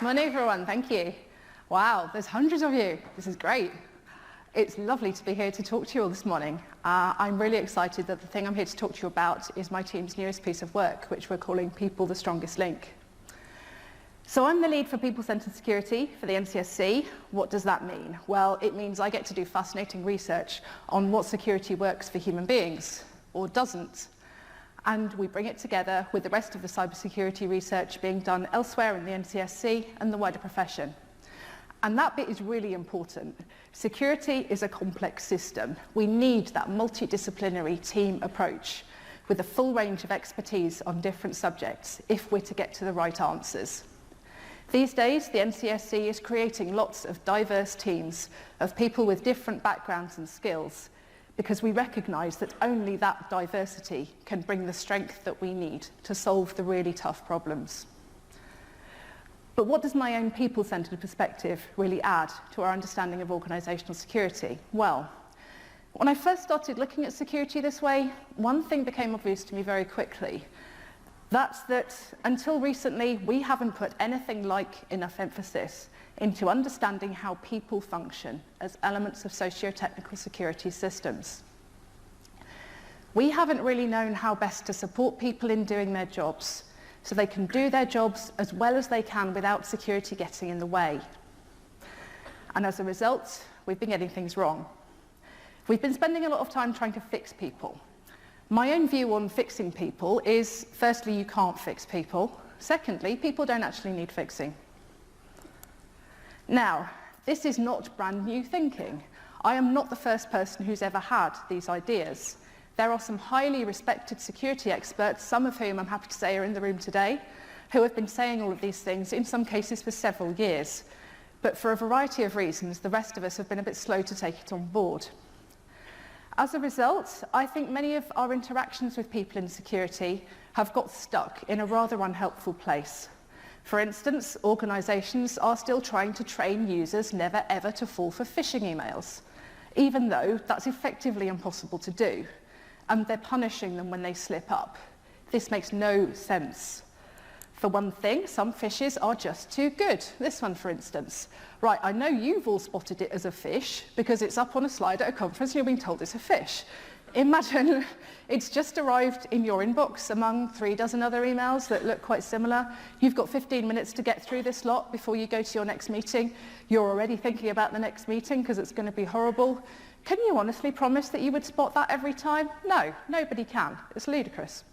Morning, everyone. Thank you. Wow, there's hundreds of you. This is great. It's lovely to be here to talk to you all this morning. I'm really excited that the thing I'm here to talk to you about is my team's newest piece of work, which we're calling People, the Strongest Link. So I'm the lead for People-Centric Security for the NCSC. What does that mean? Well, it means I get to do fascinating research on what security works for human beings, or doesn't. And we bring it together with the rest of the cybersecurity research being done elsewhere in the NCSC and the wider profession. And that bit is really important. Security is a complex system. We need that multidisciplinary team approach with a full range of expertise on different subjects if we're to get to the right answers. These days, the NCSC is creating lots of diverse teams of people with different backgrounds and skills, because we recognise that only that diversity can bring the strength that we need to solve the really tough problems. But what does my own people-centred perspective really add to our understanding of organisational security? Well, when I first started looking at security this way, one thing became obvious to me very quickly. That's that until recently, we haven't put anything like enough emphasis into understanding how people function as elements of socio-technical security systems. We haven't really known how best to support people in doing their jobs so they can do their jobs as well as they can without security getting in the way. And as a result, we've been getting things wrong. We've been spending a lot of time trying to fix people. My own view on fixing people is, firstly, you can't fix people. Secondly, people don't actually need fixing. Now, this is not brand new thinking. I am not the first person who's ever had these ideas. There are some highly respected security experts, some of whom I'm happy to say are in the room today, who have been saying all of these things, in some cases for several years. But for a variety of reasons, the rest of us have been a bit slow to take it on board. As a result, I think many of our interactions with people in security have got stuck in a rather unhelpful place. For instance, organisations are still trying to train users never ever to fall for phishing emails, even though that's effectively impossible to do, and they're punishing them when they slip up. This makes no sense. For one thing, some fishes are just too good. This one, for instance. Right, I know you've all spotted it as a fish because it's up on a slide at a conference and you're being told it's a fish. Imagine it's just arrived in your inbox among 3 dozen other emails that look quite similar. You've got 15 minutes to get through this lot before you go to your next meeting. You're already thinking about the next meeting because it's going to be horrible. Can you honestly promise that you would spot that every time? No, nobody can. It's ludicrous.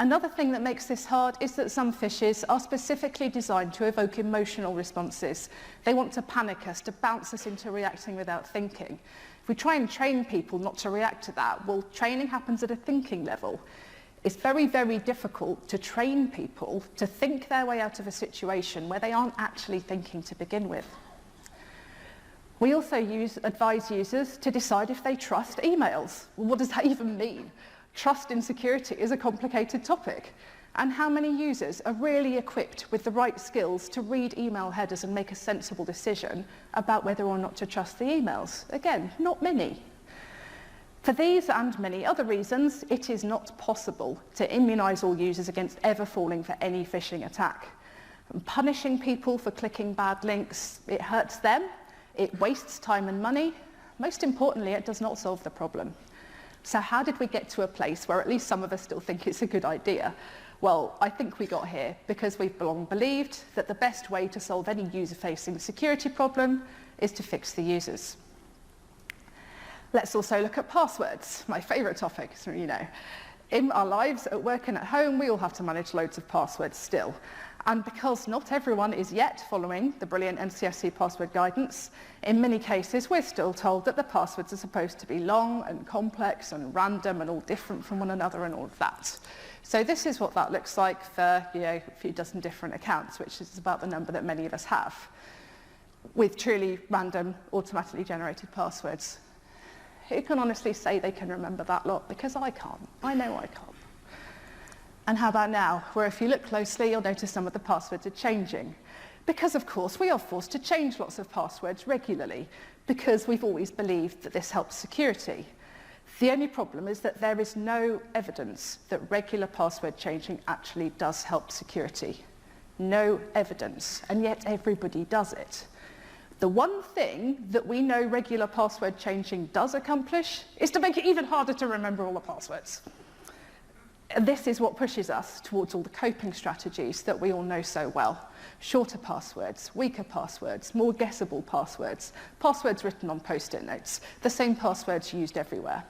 Another thing that makes this hard is that some fishes are specifically designed to evoke emotional responses. They want to panic us, to bounce us into reacting without thinking. If we try and train people not to react to that, well, training happens at a thinking level. It's very, very difficult to train people to think their way out of a situation where they aren't actually thinking to begin with. We also advise users to decide if they trust emails. Well, what does that even mean? Trust in security is a complicated topic. And how many users are really equipped with the right skills to read email headers and make a sensible decision about whether or not to trust the emails? Again, not many. For these and many other reasons, it is not possible to immunise all users against ever falling for any phishing attack. And punishing people for clicking bad links, it hurts them, it wastes time and money. Most importantly, it does not solve the problem. So how did we get to a place where at least some of us still think it's a good idea? Well, I think we got here because we've long believed that the best way to solve any user-facing security problem is to fix the users. Let's also look at passwords, my favourite topic, so you know. In our lives, at work and at home, we all have to manage loads of passwords still. And because not everyone is yet following the brilliant NCSC password guidance, in many cases we're still told that the passwords are supposed to be long and complex and random and all different from one another and all of that. So this is what that looks like for a few dozen different accounts, which is about the number that many of us have, with truly random, automatically generated passwords. Who can honestly say they can remember that lot? Because I can't. I know I can't. And how about now, where if you look closely, you'll notice some of the passwords are changing. Because, of course, we are forced to change lots of passwords regularly, because we've always believed that this helps security. The only problem is that there is no evidence that regular password changing actually does help security. No evidence, and yet everybody does it. The one thing that we know regular password changing does accomplish is to make it even harder to remember all the passwords. And this is what pushes us towards all the coping strategies that we all know so well. Shorter passwords, weaker passwords, more guessable passwords, passwords written on post-it notes, the same passwords used everywhere.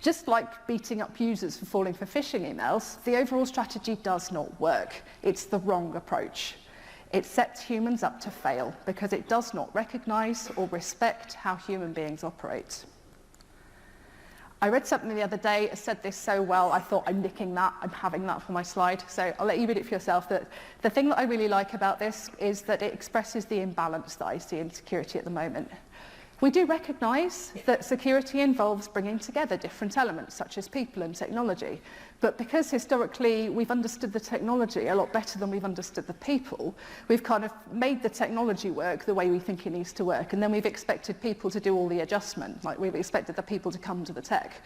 Just like beating up users for falling for phishing emails, the overall strategy does not work. It's the wrong approach. It sets humans up to fail because it does not recognise or respect how human beings operate. I read something the other day, it said this so well, I thought I'm nicking that, I'm having that for my slide, so I'll let you read it for yourself. That the thing that I really like about this is that it expresses the imbalance that I see in security at the moment. We do recognise that security involves bringing together different elements, such as people and technology. But because historically we've understood the technology a lot better than we've understood the people, we've kind of made the technology work the way we think it needs to work, and then we've expected people to do all the adjustment, like we've expected the people to come to the tech.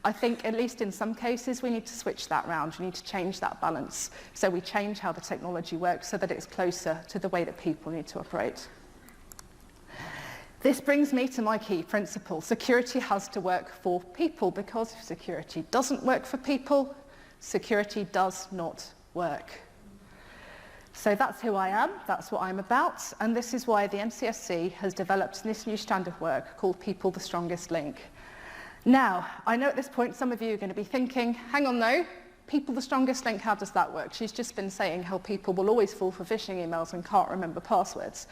I think, at least in some cases, we need to switch that round. We need to change that balance. So we change how the technology works so that it's closer to the way that people need to operate. This brings me to my key principle. Security has to work for people, because if security doesn't work for people, security does not work. So that's who I am, that's what I'm about, and this is why the NCSC has developed this new strand of work called People, the Strongest Link. Now, I know at this point some of you are going to be thinking, hang on though, People, the Strongest Link, how does that work? She's just been saying how people will always fall for phishing emails and can't remember passwords.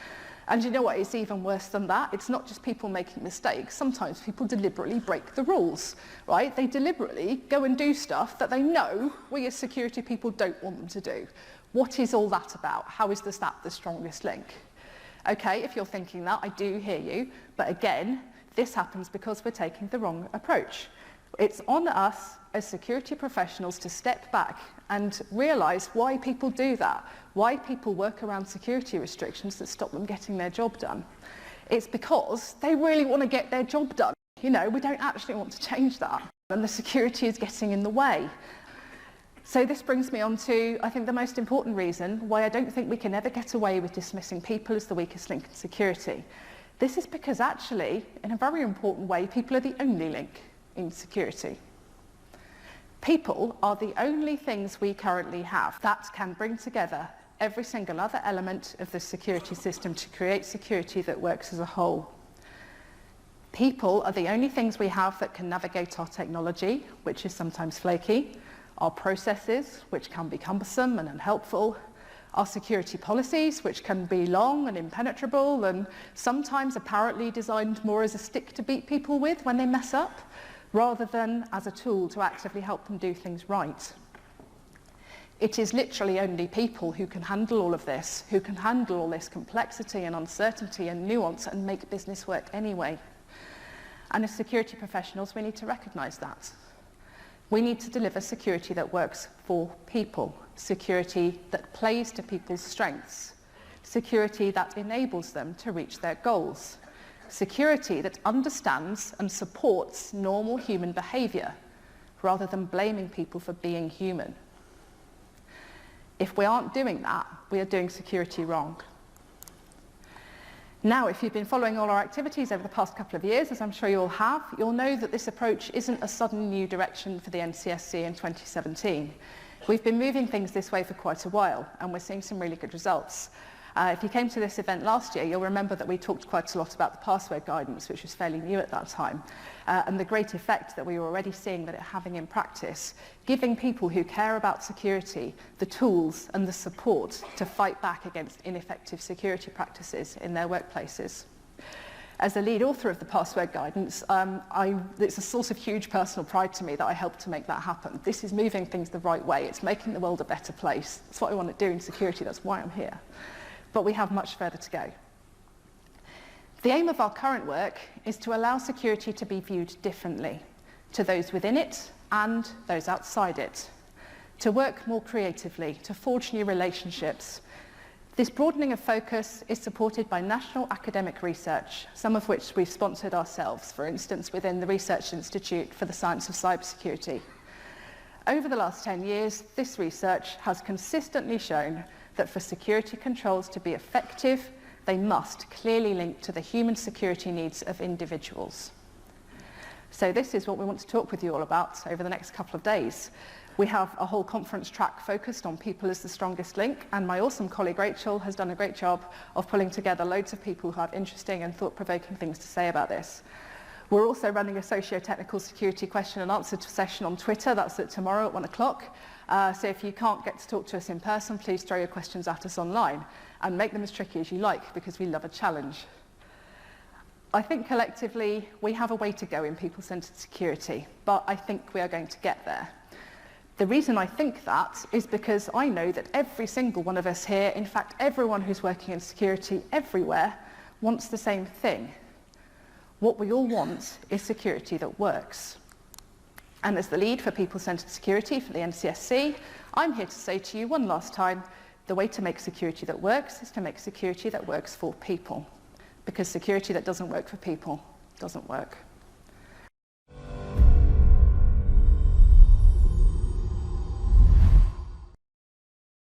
And you know what, it's even worse than that. It's not just people making mistakes. Sometimes people deliberately break the rules, right? They deliberately go and do stuff that they know we as security people don't want them to do. What is all that about? How is that the strongest link? Okay, if you're thinking that, I do hear you. But again, this happens because we're taking the wrong approach. It's on us as security professionals to step back and realise why people do that, why people work around security restrictions that stop them getting their job done. It's because they really want to get their job done. You know, we don't actually want to change that, and the security is getting in the way. So this brings me on to, I think, the most important reason why I don't think we can ever get away with dismissing people as the weakest link in security. This is because actually, in a very important way, people are the only link in security. People are the only things we currently have that can bring together every single other element of the security system to create security that works as a whole. People are the only things we have that can navigate our technology, which is sometimes flaky, our processes, which can be cumbersome and unhelpful, our security policies, which can be long and impenetrable and sometimes apparently designed more as a stick to beat people with when they mess up, rather than as a tool to actively help them do things right. It is literally only people who can handle all of this, who can handle all this complexity and uncertainty and nuance and make business work anyway. And as security professionals, we need to recognise that. We need to deliver security that works for people, security that plays to people's strengths, security that enables them to reach their goals, security that understands and supports normal human behaviour rather than blaming people for being human. If we aren't doing that, we are doing security wrong. Now, if you've been following all our activities over the past couple of years, as I'm sure you all have, you'll know that this approach isn't a sudden new direction for the NCSC in 2017. We've been moving things this way for quite a while, and we're seeing some really good results. If you came to this event last year, you'll remember that we talked quite a lot about the password guidance, which was fairly new at that time, and the great effect that we were already seeing that it having in practice, giving people who care about security the tools and the support to fight back against ineffective security practices in their workplaces. As the lead author of the password guidance, it's a source of huge personal pride to me that I helped to make that happen. This is moving things the right way. It's making the world a better place. That's what I want to do in security. That's why I'm here. But we have much further to go. The aim of our current work is to allow security to be viewed differently to those within it and those outside it, to work more creatively, to forge new relationships. This broadening of focus is supported by national academic research, some of which we've sponsored ourselves, for instance, within the Research Institute for the Science of Cybersecurity. Over the last 10 years, this research has consistently shown that for security controls to be effective, they must clearly link to the human security needs of individuals. So this is what we want to talk with you all about over the next couple of days. We have a whole conference track focused on people as the strongest link, and my awesome colleague Rachel has done a great job of pulling together loads of people who have interesting and thought-provoking things to say about this. We're also running a socio-technical security question and answer session on Twitter. That's tomorrow at 1 o'clock. So if you can't get to talk to us in person, please throw your questions at us online and make them as tricky as you like, because we love a challenge. I think collectively we have a way to go in people-centered security, but I think we are going to get there. The reason I think that is because I know that every single one of us here, in fact everyone who's working in security everywhere, wants the same thing. What we all want is security that works. And as the lead for people-centered security for the NCSC, I'm here to say to you one last time, the way to make security that works is to make security that works for people. Because security that doesn't work for people doesn't work.